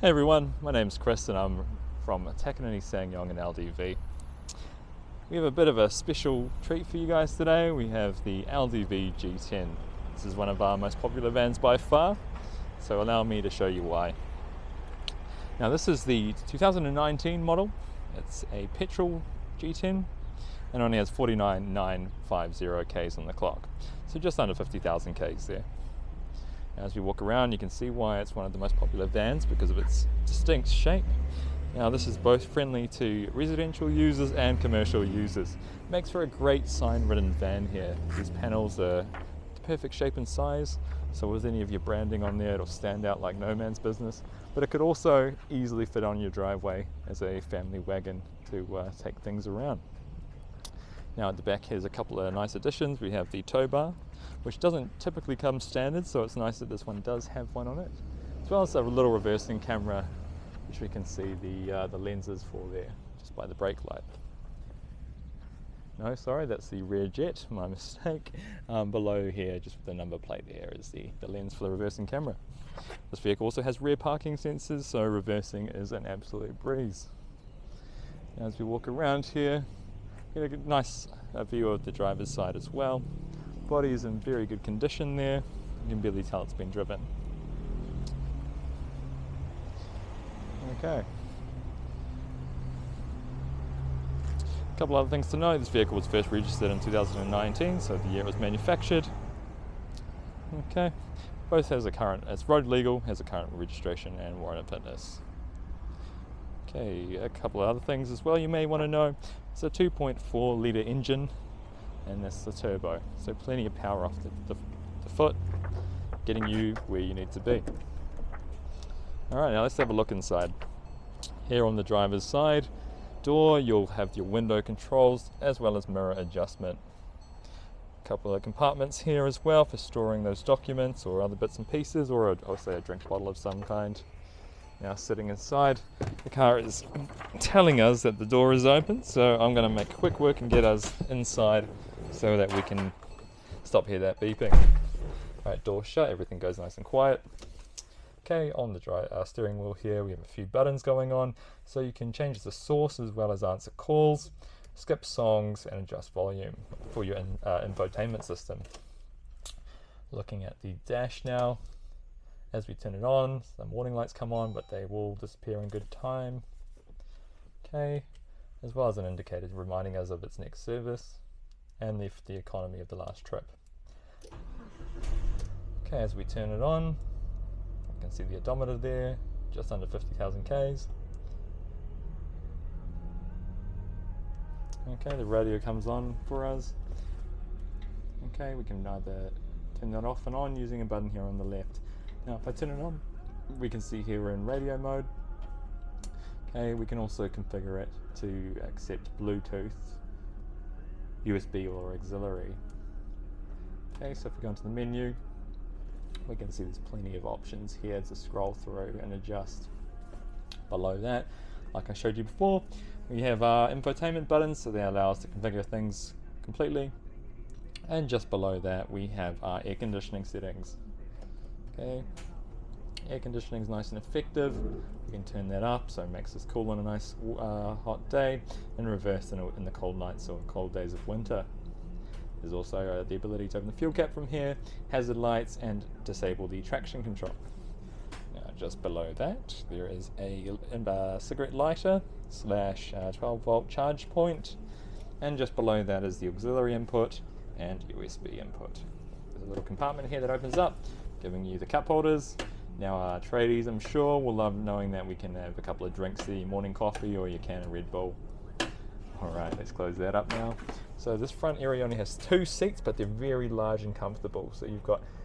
Hey everyone, my name's Chris and I'm from Takanini SsangYong LDV. We have a bit of a special treat for you guys today. We have the LDV G10. This is one of our most popular vans by far, so allow me to show you why. Now this is the 2019 model. It's a petrol G10 and only has 49,950 Ks on the clock, so just under 50,000 Ks there. As we walk around, you can see why it's one of the most popular vans because of its distinct shape. Now this is both friendly to residential users and commercial users. It makes for a great sign-ridden van here. These panels are the perfect shape and size, so with any of your branding on there, it'll stand out like no man's business. But it could also easily fit on your driveway as a family wagon to take things around. Now at the back here's a couple of nice additions. We have the tow bar, which doesn't typically come standard, so it's nice that this one does have one on it, as well as a little reversing camera, which we can see the lenses for there, just by the brake light. No, sorry, that's the rear jet, my mistake. Below here, just with the number plate there, is the lens for the reversing camera. This vehicle also has rear parking sensors, so reversing is an absolute breeze. Now, as we walk around here, get a nice view of the driver's side as well. Body is in very good condition there. You can barely tell it's been driven. Okay. A couple other things to know. This vehicle was first registered in 2019, so the year it was manufactured. Okay. Both has a current, it's road legal, has a current registration and warrant of fitness. Okay, a couple of other things as well you may want to know. It's a 2.4 litre engine, and that's the turbo, so plenty of power off the foot, getting you where you need to be. Alright, now let's have a look inside. Here on the driver's side door, you'll have your window controls as well as mirror adjustment. A couple of compartments here as well for storing those documents or other bits and pieces, or also a drink bottle of some kind. Now sitting inside, the car is telling us that the door is open, so I'm going to make quick work and get us inside so that we can stop hear that beeping. Alright, door shut, everything goes nice and quiet. Okay, on the steering wheel here we have a few buttons going on, so you can change the source as well as answer calls, skip songs and adjust volume for your infotainment system. Looking at the dash now, as we turn it on, some warning lights come on, but they will disappear in good time. Okay, as well as an indicator reminding us of its next service and the economy of the last trip. Okay, as we turn it on, you can see the odometer there, just under 50,000 Ks. Okay, the radio comes on for us. Okay, we can either turn that off and on using a button here on the left. Now if I turn it on, we can see here we're in radio mode. Okay, we can also configure it to accept Bluetooth, USB or auxiliary. Okay, so if we go into the menu, we can see there's plenty of options here to scroll through and adjust. Below that, like I showed you before, we have our infotainment buttons, so they allow us to configure things completely. And just below that, we have our air conditioning settings. Okay, air conditioning is nice and effective. We can turn that up so it makes us cool on a nice hot day, and reverse in the cold nights or cold days of winter. There's also the ability to open the fuel cap from here, hazard lights, and disable the traction control. Now just below that there is a cigarette lighter / 12 volt charge point, and just below that is the auxiliary input and USB input. There's a little compartment here that opens up, giving you the cup holders. Now our tradies, I'm sure, will love knowing that we can have a couple of drinks there, your morning coffee or your can of Red Bull. Alright, let's close that up now. So this front area only has 2 seats, but they're very large and comfortable. So you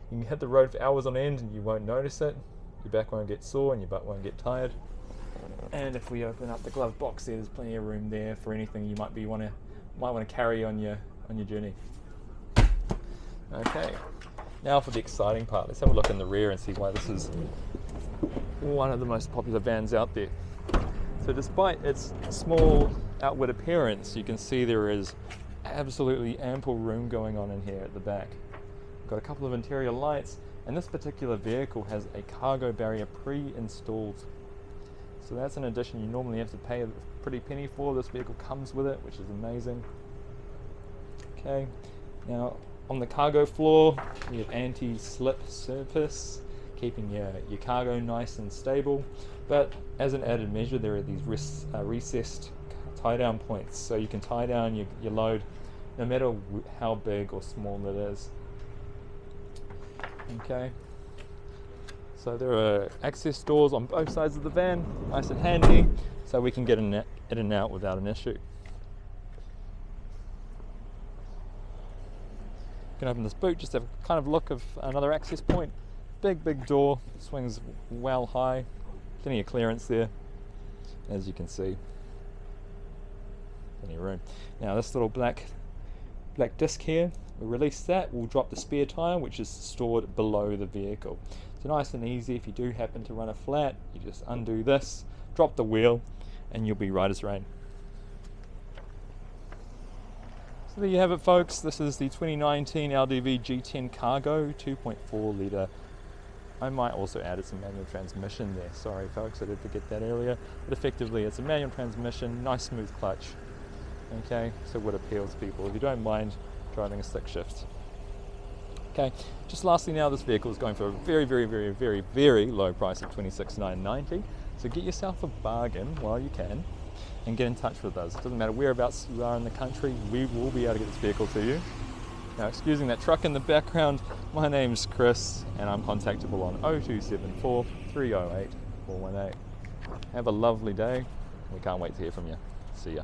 can hit the road for hours on end and you won't notice it. Your back won't get sore and your butt won't get tired. And if we open up the glove box there's plenty of room there for anything you might want to carry on your journey. Okay. Now for the exciting part, let's have a look in the rear and see why this is one of the most popular vans out there. So despite its small outward appearance, you can see there is absolutely ample room going on in here at the back. We've got a couple of interior lights, and this particular vehicle has a cargo barrier pre-installed So that's an addition you normally have to pay a pretty penny for. This vehicle comes with it, which is amazing. Okay, now on the cargo floor, we have anti-slip surface, keeping your cargo nice and stable. But as an added measure, there are these recessed tie-down points, so you can tie down your load no matter how big or small it is. Okay, so there are access doors on both sides of the van, nice and handy, so we can get in and out without an issue. You can open this boot, just have a kind of look of another access point. Big door, swings well high, plenty of clearance there, as you can see. Plenty of room. Now this little black disc here, we release that, we'll drop the spare tyre, which is stored below the vehicle. So nice and easy. If you do happen to run a flat, you just undo this, drop the wheel, and you'll be right as rain. So there you have it, folks. This is the 2019 LDV G10 Cargo 2.4 litre. I might also add some manual transmission there. Sorry folks, I did forget that earlier. But effectively it's a manual transmission, nice smooth clutch. Okay, so what appeals to people if you don't mind driving a stick shift. Okay, just lastly now, this vehicle is going for a very low price of $26,990. So get yourself a bargain while you can and get in touch with us. It doesn't matter whereabouts you are in the country, we will be able to get this vehicle to you. Now, excusing that truck in the background, my name's Chris and I'm contactable on 0274 308 418. Have a lovely day. We can't wait to hear from you. See ya.